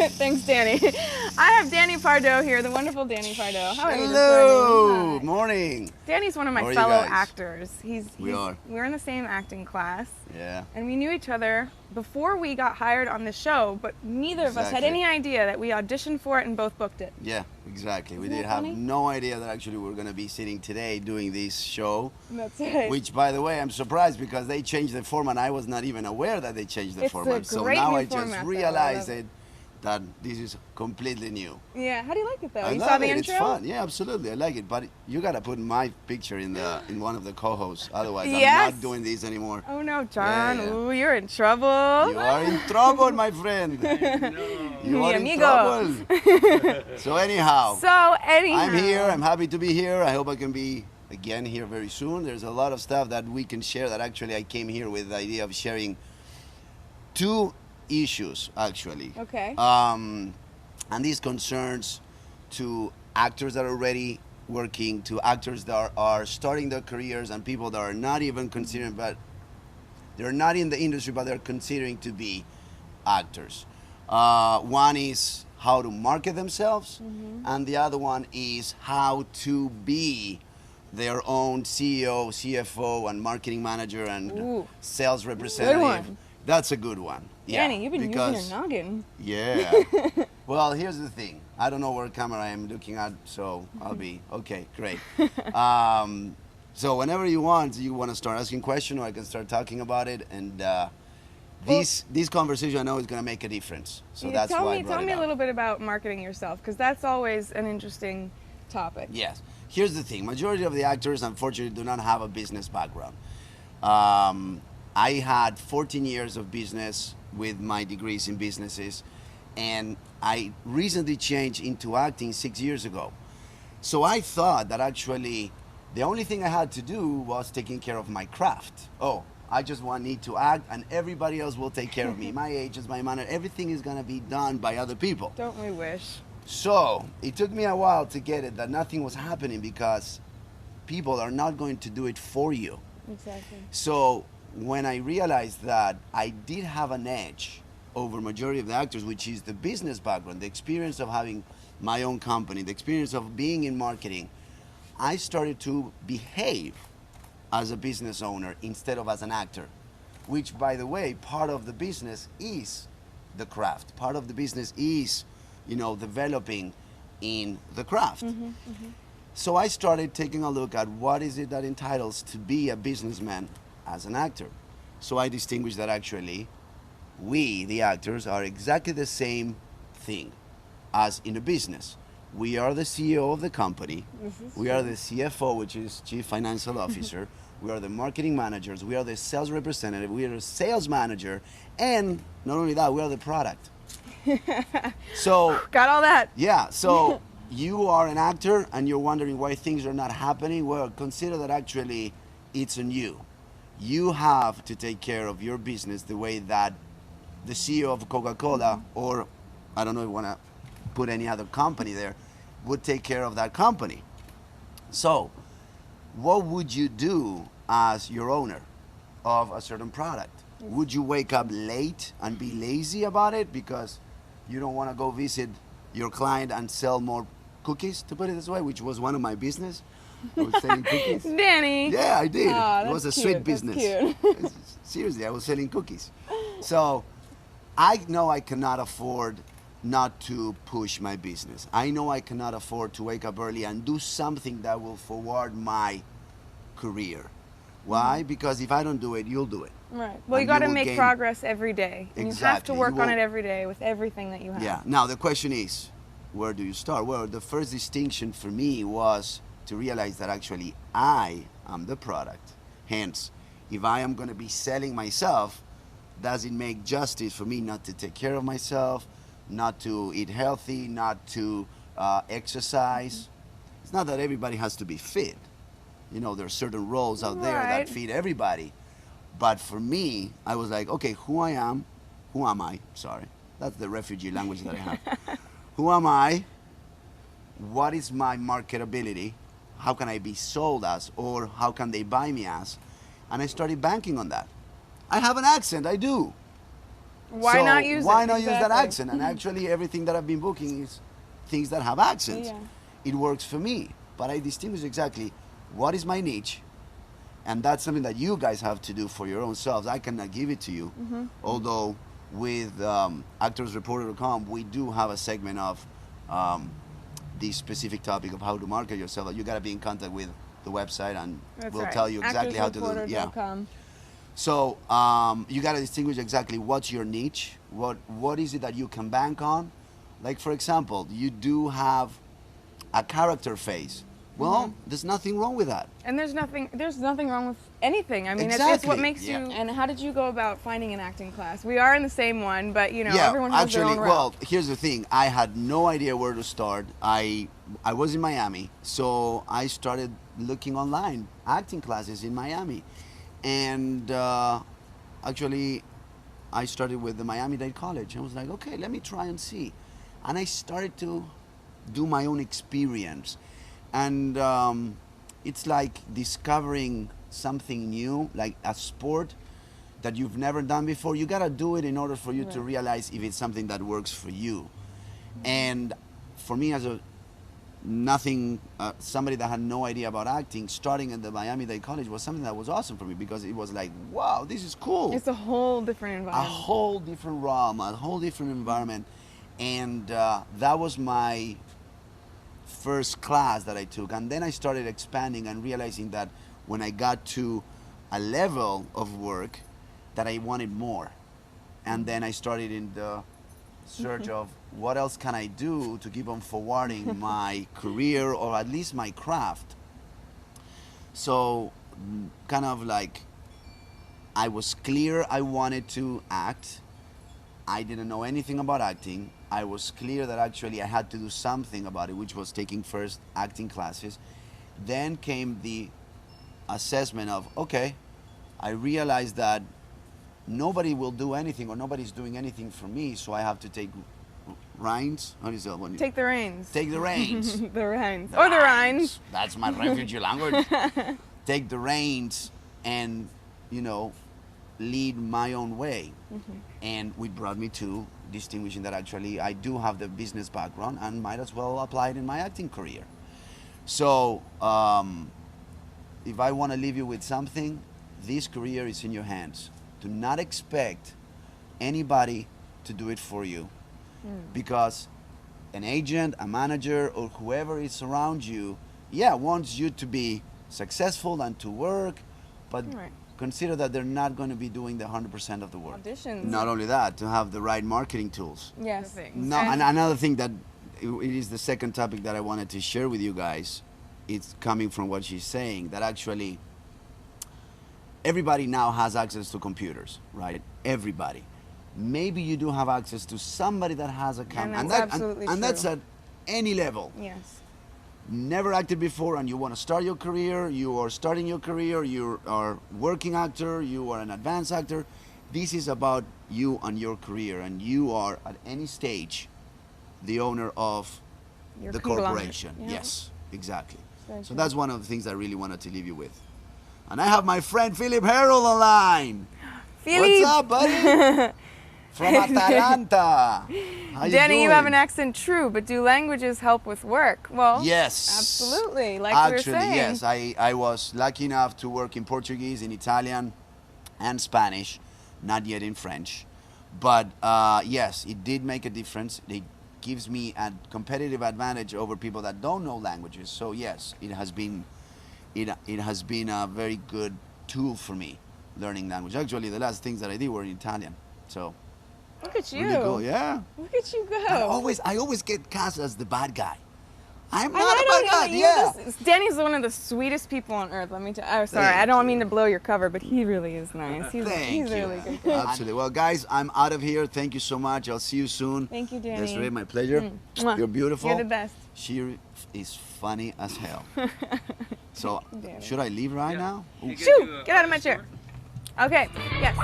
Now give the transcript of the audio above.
Thanks, Danny. I have Danny Pardo here, the wonderful Danny Pardo. How are you this Hello, morning? Hi. morning. Danny's one of How my are you fellow guys? actors. We're in the same acting class. Yeah. And we knew each other before we got hired on the show, but neither of us had Exactly. any idea that we auditioned for it and both booked it. Yeah, exactly. We Isn't did that have funny? no idea that actually we were going to be sitting today doing this show. That's right. Which, by the way, I'm surprised because they changed the format. I was not even aware that they changed the It's a format. So great now new I just format, though. I realized love it. that this is completely new. Yeah, how do you like it though? I You love saw the it. intro? It's fun. Yeah, absolutely. I like it. But you got to put my picture in one of the co-hosts. Otherwise, Yes. I'm not doing this anymore. Oh no, John. Yeah. Ooh, you're in trouble. You are in trouble, my friend. You Mi are in amigo. trouble. So anyhow, So anyhow. I'm here. I'm happy to be here. I hope I can be again here very soon. There's a lot of stuff that we can share that actually I came here with the idea of sharing two issues actually. Okay. And these concerns to actors that are already working, to actors that are starting their careers, and people that are not even considering, but they're not in the industry, but they're considering to be actors. One is how to market themselves, and the other one is how to be their own CEO, CFO, and marketing manager and Ooh. sales representative. one. That's a good one. Yeah, Danny, you've been because- using your noggin. Yeah. Well, here's the thing. I don't know what camera I am looking at, so I'll be okay. Great. So whenever you want to start asking questions, or I can start talking about it, and this conversation I know is going to make a difference. So Yeah, that's tell why me, I brought tell it me a up. little bit about marketing yourself, because that's always an interesting topic. Yes. Here's the thing. Majority of the actors, unfortunately, do not have a business background. I had 14 years of business with my degrees in businesses, and I recently changed into acting 6 years ago. So I thought that actually the only thing I had to do was taking care of my craft. Oh, I just need to act, and everybody else will take care of me. My agents, my manager, everything is going to be done by other people. Don't we wish? So it took me a while to get it that nothing was happening because people are not going to do it for you. Exactly. So when I realized that I did have an edge over majority of the actors, which is the business background, the experience of having my own company, the experience of being in marketing, I started to behave as a business owner instead of as an actor, which, by the way, part of the business is the craft. Part of the business is, developing in the craft. So I started taking a look at what is it that entitles to be a businessman as an actor. So I distinguished that actually we, the actors, are exactly the same thing as in a business. We are the CEO of the company. We are the CFO, which is Chief Financial Officer. We are the marketing managers. We are the sales representative. We are the sales manager. And not only that, we are the product. So Got all that? yeah, so you are an actor and you're wondering why things are not happening. Well, consider that actually it's on you. You have to take care of your business the way that the CEO of Coca-Cola, or I don't know if you want to put any other company there, would take care of that company. So what would you do as your owner of a certain product? Would you wake up late and be lazy about it because you don't want to go visit your client and sell more cookies, to put it this way, which was one of my business? I was selling cookies. Danny. Yeah, I did. Aw, It was a that's sweet cute, that's business. cute. Seriously, I was selling cookies. So I know I cannot afford not to push my business. I know I cannot afford to wake up early and do something that will forward my career. Why? Because if I don't do it, you'll do it. Right. Well, you And got to will make gain- progress every day. And you have to Exactly. work You on will- it every day with everything that you have. Yeah. Now the question is, where do you start? Well, the first distinction for me was to realize that actually I am the product. Hence, if I am going to be selling myself, does it make justice for me not to take care of myself, not to eat healthy, not to exercise? It's not that everybody has to be fit. There are certain roles out there that Right. feed everybody. But for me, I was like, okay, who am I? Sorry. That's the refugee language that I have. Who am I? What is my marketability? How can I be sold as? Or how can they buy me as? And I started banking on that. I have an accent, I do. Why So not use it? why not use that Exactly. accent? And actually, everything that I've been booking is things that have accents. Yeah. It works for me, but I distinguish exactly what is my niche, and that's something that you guys have to do for your own selves. I cannot give it to you, although with actorsreporter.com we do have a segment of the specific topic of how to market yourself. You got to be in contact with the website, and That's we'll right. tell you exactly how to do it. Yeah. Actorsreporter.com. So you got to distinguish exactly what's your niche. What is it that you can bank on? Like, for example, you do have a character face. Well, there's nothing wrong with that. And there's nothing wrong with anything. I mean, it's Exactly. what makes Yeah. you. And how did you go about finding an acting class? We are in the same one, but you know, Yeah, everyone has their actually, own route. well, here's the thing. I had no idea where to start. I was in Miami, so I started looking online, acting classes in Miami. And actually, I started with the Miami-Dade College. I was like, okay, let me try and see. And I started to do my own experience. And it's like discovering something new, like a sport that you've never done before. You gotta do it in order for you to Right. realize if it's something that works for you. And for me, as a somebody that had no idea about acting, starting at the Miami-Dade College was something that was awesome for me, because it was like, wow, this is cool. It's a whole different A environment. whole different realm, a whole different environment. And that was my first class that I took. And then I started expanding and realizing that when I got to a level of work that I wanted more. And then I started in the search of what else can I do to keep on forwarding my career, or at least my craft. So kind of like, I was clear I wanted to act. I didn't know anything about acting. I was clear that actually I had to do something about it, which was taking first acting classes. Then came the assessment of, okay, I realized that nobody will do anything, or nobody's doing anything for me, so I have to take reins. How do you say that? Take the reins. Take the reins. The reins. Or the reins. That's my refugee language. Take the reins and, you know, lead my own way. And it brought me to distinguishing that actually I do have the business background and might as well apply it in my acting career. So if I want to leave you with something, this career is in your hands. Do not expect anybody to do it for you, because an agent, a manager, or whoever is around you, wants you to be successful and to work, but Right. consider that they're not going to be doing the 100% of the work. Auditions. Not only that, to have the right marketing tools. Yes. No, and another thing that it is the second topic that I wanted to share with you guys. It's coming from what she's saying, that actually everybody now has access to computers, right? Everybody. Maybe you do have access to somebody that has a camera, And that's absolutely and that's true. at any level. Yes. Never acted before, and you want to start your career, you are starting your career, you are working actor, you are an advanced actor. This is about you and your career, and you are at any stage the owner of Your the conglomerate. corporation. Yeah. Yes, exactly. Very So true. that's one of the things I really wanted to leave you with. And I have my friend Philip Harold online. Philip. What's up, buddy? From Atalanta. How Danny, you have an doing? accent, true, but do languages help with work? Well, Yes. absolutely. Like Actually, we were saying. yes. I was lucky enough to work in Portuguese, in Italian, and Spanish, not yet in French. But yes, it did make a difference. It gives me a competitive advantage over people that don't know languages. So yes, it has been a very good tool for me, learning language. Actually, the last things that I did were in Italian. So Look at you. really cool. Yeah. Look at you go. I always get cast as the bad guy. I'm not I a don't bad know, guy. you're Yeah. Danny's one of the sweetest people on earth. Let me tell. Oh, sorry, Thank I don't you. mean to blow your cover, but he really is nice. He's Thank a you. really good guy. Absolutely. Well, guys, I'm out of here. Thank you so much. I'll see you soon. Thank you, Danny. Desiree, my pleasure. Mwah. You're beautiful. You're the best. She is funny as hell. So, Danny. should I leave right Yeah. now? You Ooh. gonna Shoo! do a Get out of my chair. audition for it? Okay. Yes.